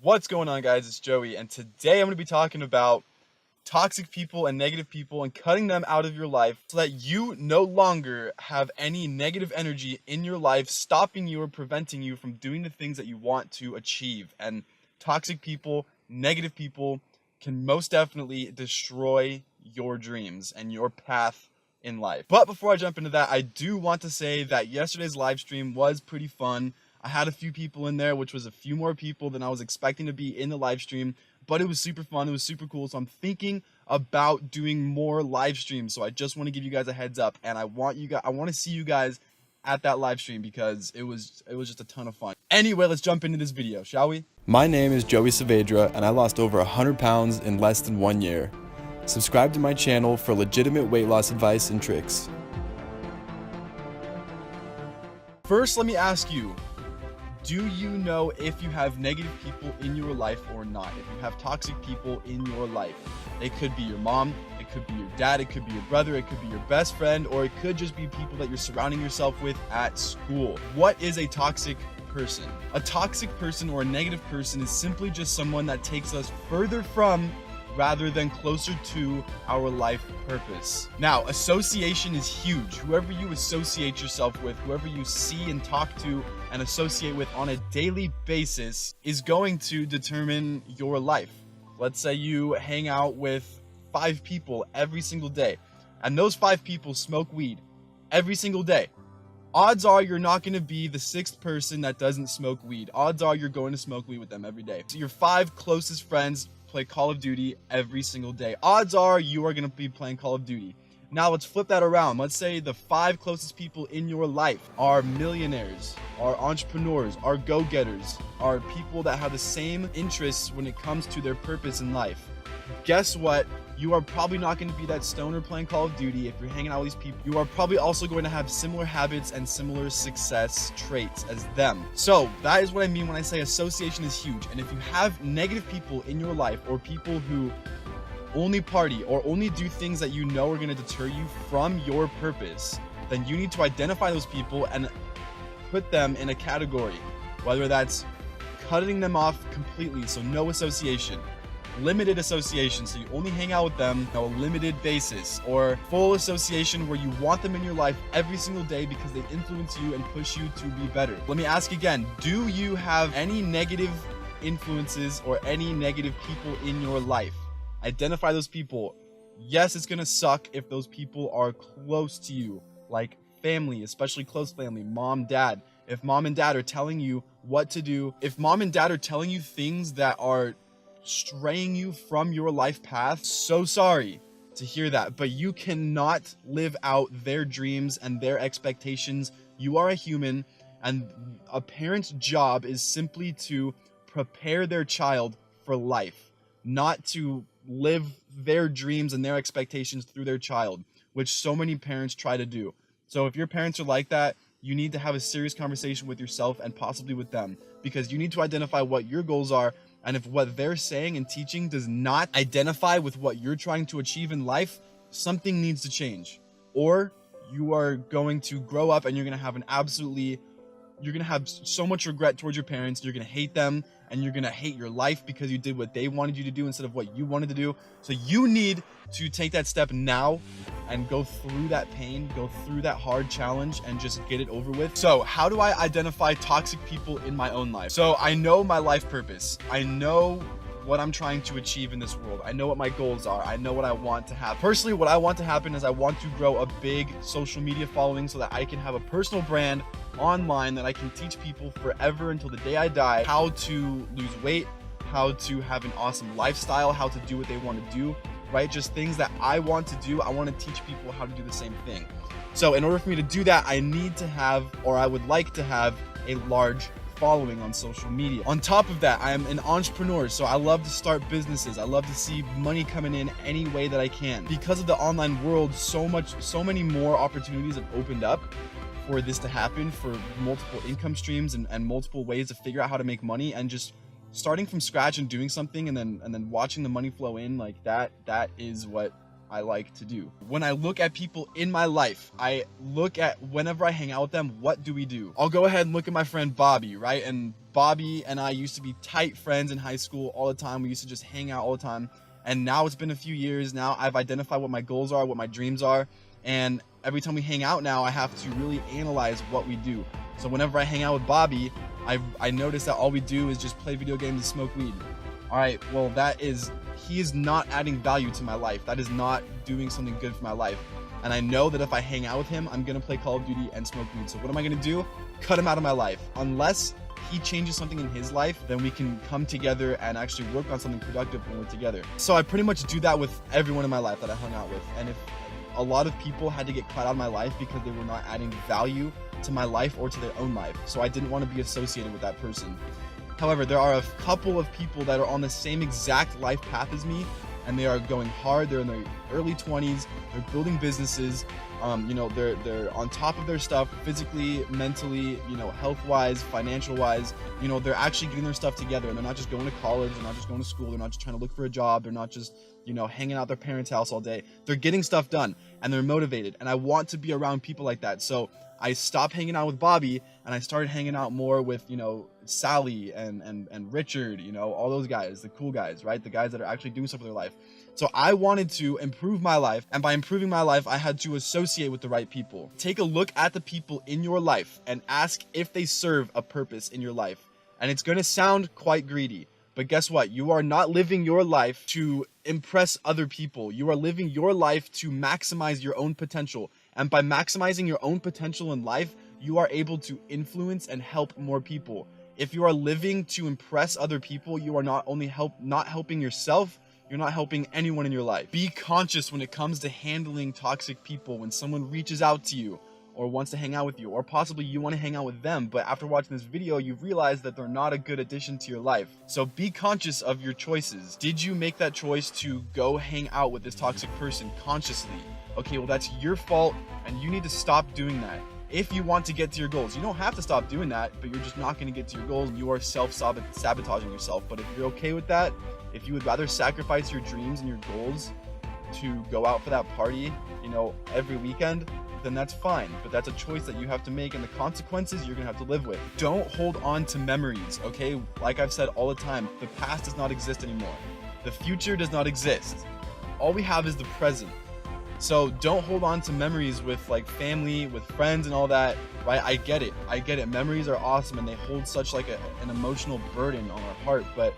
What's going on, guys? It's Joey, and today I'm going to be talking about toxic people and negative people and cutting them out of your life so that you no longer have any negative energy in your life stopping you or preventing you from doing the things that you want to achieve. And toxic people, negative people can most definitely destroy your dreams and your path in life. But before I jump into that, I do want to say that yesterday's live stream was pretty fun. I had a few people in there, which was a few more people than I was expecting to be in the live stream, but it was super fun. It was super cool. So I'm thinking about doing more live streams. So I just want to give you guys a heads up, and I want to see you guys at that live stream because it was just a ton of fun. Anyway, let's jump into this video, shall we? My name is Joey.Saavedra, and I lost over 100 pounds in less than 1 year. Subscribe to my channel for legitimate weight loss advice and tricks. First, let me ask you, do you know if you have negative people in your life or not? If you have toxic people in your life? It could be your mom, it could be your dad, it could be your brother, it could be your best friend, or it could just be people that you're surrounding yourself with at school. What is a toxic person? A toxic person or a negative person is simply just someone that takes us further from rather than closer to our life purpose. Now, association is huge. Whoever you associate yourself with, whoever you see and talk to and associate with on a daily basis is going to determine your life. Let's say you hang out with 5 people every single day, and those 5 people smoke weed every single day. Odds are you're not going to be the 6th person that doesn't smoke weed. Odds are you're going to smoke weed with them every day. So your 5 closest friends play Call of Duty every single day. Odds are you are going to be playing Call of Duty. Now let's flip that around. Let's say the 5 closest people in your life are millionaires, are entrepreneurs, are go-getters, are people that have the same interests when it comes to their purpose in life. Guess what? You are probably not going to be that stoner playing Call of Duty. If you're hanging out with these people, you are probably also going to have similar habits and similar success traits as them. So that is what I mean when I say association is huge. And if you have negative people in your life, or people who only party or only do things that you know are going to deter you from your purpose, then you need to identify those people and put them in a category, whether that's cutting them off completely, so no association, limited association, so you only hang out with them on a limited basis, or full association where you want them in your life every single day because they influence you and push you to be better. Let me ask again, do you have any negative influences or any negative people in your life? Identify those people. Yes, it's gonna suck if those people are close to you, like family, especially close family, mom, dad. If mom and dad are telling you what to do, if mom and dad are telling you things that are straying you from your life path, so sorry to hear that, but you cannot live out their dreams and their expectations. You are a human, and a parent's job is simply to prepare their child for life, not to live their dreams and their expectations through their child, which so many parents try to do. So if your parents are like that, you need to have a serious conversation with yourself and possibly with them, because you need to identify what your goals are. And if what they're saying and teaching does not identify with what you're trying to achieve in life, something needs to change. Or you are going to grow up and you're going to have you're going to have so much regret towards your parents. You're going to hate them, and you're going to hate your life because you did what they wanted you to do instead of what you wanted to do. So you need to take that step now and go through that pain, go through that hard challenge, and just get it over with. So how do I identify toxic people in my own life? So I know my life purpose. I know what I'm trying to achieve in this world. I know what my goals are. I know what I want to have. Personally, what I want to happen is I want to grow a big social media following so that I can have a personal brand online that I can teach people forever until the day I die how to lose weight, how to have an awesome lifestyle, how to do what they want to do, right? Just things that I want to do. I want to teach people how to do the same thing. So in order for me to do that, I need to have, or I would like to have, a large following on social media. On top of that, I am an entrepreneur, so I love to start businesses. I love to see money coming in any way that I can. Because of the online world, so many more opportunities have opened up for this to happen, for multiple income streams and multiple ways to figure out how to make money, and just starting from scratch and doing something and then watching the money flow in like that is what I like to do. When I look at people in my life, I look at whenever I hang out with them, what do we do? I'll go ahead and look at my friend Bobby, right? And Bobby and I used to be tight friends in high school all the time. We used to just hang out all the time. And now it's been a few years. Now I've identified what my goals are, what my dreams are. And every time we hang out now, I have to really analyze what we do. So whenever I hang out with Bobby, I notice that all we do is just play video games and smoke weed. All right, well, he is not adding value to my life. That is not doing something good for my life. And I know that if I hang out with him, I'm gonna play Call of Duty and smoke weed. So what am I gonna do? Cut him out of my life. Unless he changes something in his life, then we can come together and actually work on something productive when we're together. So I pretty much do that with everyone in my life that I hung out with. And if a lot of people had to get cut out of my life because they were not adding value to my life or to their own life, so I didn't want to be associated with that person. However, there are a couple of people that are on the same exact life path as me, and they are going hard. They're in their early 20s. They're building businesses. They're on top of their stuff physically, mentally, health-wise, financial-wise. They're actually getting their stuff together, and they're not just going to college. They're not just going to school. They're not just trying to look for a job. They're not just, hanging out at their parents' house all day. They're getting stuff done, and they're motivated. And I want to be around people like that. So I stopped hanging out with Bobby, and I started hanging out more with, Sally and Richard, all those guys, the cool guys, right? The guys that are actually doing stuff with their life. So I wanted to improve my life, and by improving my life, I had to associate with the right people. Take a look at the people in your life and ask if they serve a purpose in your life. And it's going to sound quite greedy, but guess what? You are not living your life to impress other people. You are living your life to maximize your own potential. And by maximizing your own potential in life, you are able to influence and help more people. If you are living to impress other people, you are not only not helping yourself, you're not helping anyone in your life. Be conscious when it comes to handling toxic people. When someone reaches out to you or wants to hang out with you, or possibly you want to hang out with them, but after watching this video, you've realized that they're not a good addition to your life. So be conscious of your choices. Did you make that choice to go hang out with this toxic person consciously? Okay, well, that's your fault, and you need to stop doing that. If you want to get to your goals, you don't have to stop doing that, but you're just not going to get to your goals. You are self-sabotaging yourself. But if you're okay with that, if you would rather sacrifice your dreams and your goals to go out for that party, every weekend, then that's fine. But that's a choice that you have to make, and the consequences you're going to have to live with. Don't hold on to memories, okay? Like I've said all the time, the past does not exist anymore. The future does not exist. All we have is the present. So don't hold on to memories with like family, with friends and all that, right? I get it. Memories are awesome, and they hold such like an emotional burden on our heart. But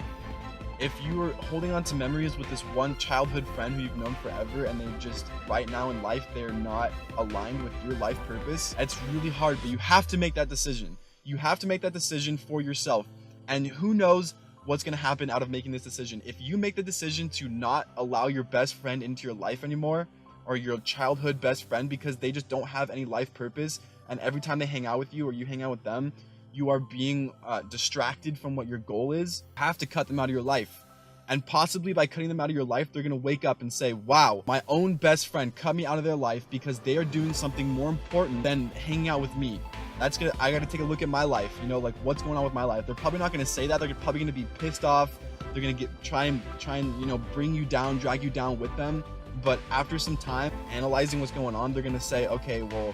if you are holding on to memories with this one childhood friend who you've known forever, and they just right now in life, they're not aligned with your life purpose, it's really hard, but you have to make that decision. You have to make that decision for yourself. And who knows what's going to happen out of making this decision. If you make the decision to not allow your best friend into your life anymore, or your childhood best friend, because they just don't have any life purpose, and every time they hang out with you or you hang out with them, you are being distracted from what your goal is, you have to cut them out of your life. And possibly by cutting them out of your life, they're going to wake up and say, wow, my own best friend cut me out of their life because they are doing something more important than hanging out with me. I got to take a look at my life, like what's going on with my life. They're probably not going to say that. They're probably going to be pissed off. They're going to try and bring you down, drag you down with them. But after some time analyzing what's going on, they're going to say, okay, well,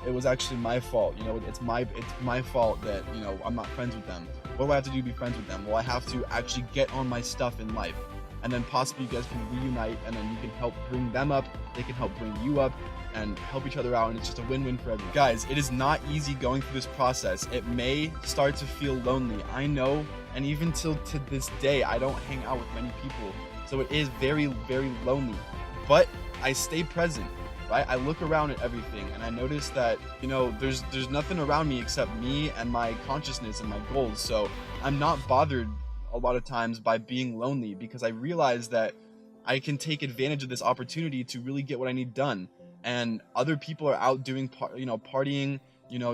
it was actually my fault. It's my fault that, I'm not friends with them. What do I have to do to be friends with them? Well, I have to actually get on my stuff in life. And then possibly you guys can reunite, and then you can help bring them up. They can help bring you up and help each other out. And it's just a win-win for everyone. Guys, it is not easy going through this process. It may start to feel lonely. I know. And even to this day, I don't hang out with many people. So it is very, very lonely, but I stay present, right? I look around at everything, and I notice that, there's nothing around me except me and my consciousness and my goals. So I'm not bothered a lot of times by being lonely, because I realize that I can take advantage of this opportunity to really get what I need done. And other people are out doing, partying,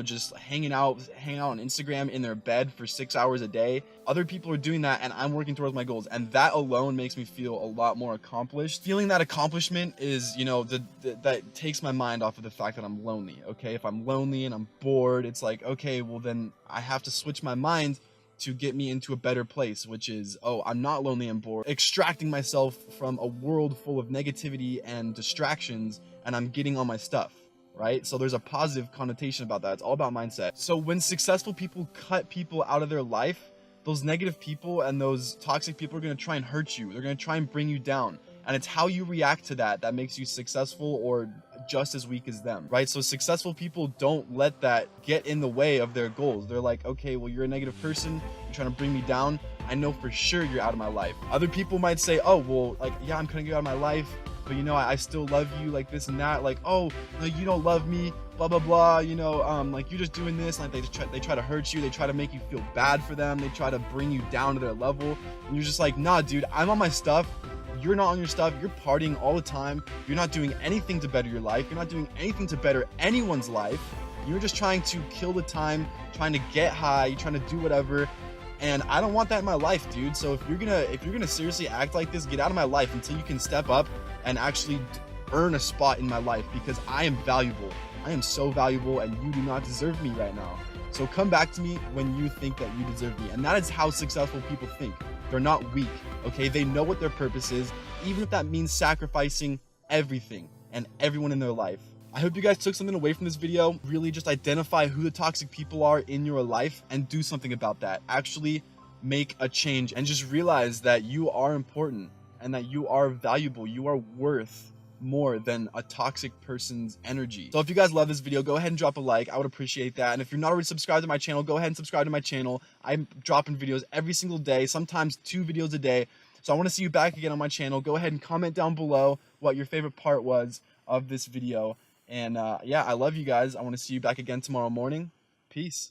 just hanging out on Instagram in their bed for 6 hours a day. Other people are doing that, and I'm working towards my goals. And that alone makes me feel a lot more accomplished. Feeling that accomplishment is, that takes my mind off of the fact that I'm lonely, okay? If I'm lonely and I'm bored, it's like, okay, well then I have to switch my mind to get me into a better place, which is, oh, I'm not lonely and bored, extracting myself from a world full of negativity and distractions, and I'm getting on my stuff, right? So there's a positive connotation about that. It's all about mindset. So when successful people cut people out of their life, those negative people and those toxic people are going to try and hurt you. They're going to try and bring you down. And it's how you react to that that makes you successful or just as weak as them, right? So successful people don't let that get in the way of their goals. They're like, okay, well, you're a negative person. You're trying to bring me down. I know for sure you're out of my life. Other people might say, oh, well, like, yeah, I'm cutting you out of my life, but you know, I still love you, like this and that. Like, oh, no, you don't love me, blah, blah, blah. You know, like you're just doing this. Like they try to hurt you. They try to make you feel bad for them. They try to bring you down to their level. And you're just like, nah, dude, I'm on my stuff. You're not on your stuff. You're partying all the time. You're not doing anything to better your life. You're not doing anything to better anyone's life. You're just trying to kill the time, trying to get high, you're trying to do whatever. And I don't want that in my life, dude. So if you're gonna seriously act like this, get out of my life until you can step up and actually earn a spot in my life, because I am valuable. I am so valuable, and you do not deserve me right now. So come back to me when you think that you deserve me. And that is how successful people think. They're not weak, okay? They know what their purpose is, even if that means sacrificing everything and everyone in their life. I hope you guys took something away from this video. Really just identify who the toxic people are in your life and do something about that. Actually make a change and just realize that you are important and that you are valuable. You are worth more than a toxic person's energy. So if you guys love this video, go ahead and drop a like. I would appreciate that. And if you're not already subscribed to my channel, go ahead and subscribe to my channel. I'm dropping videos every single day, sometimes 2 videos a day. So I want to see you back again on my channel. Go ahead and comment down below what your favorite part was of this video. And yeah, I love you guys. I want to see you back again tomorrow morning. Peace.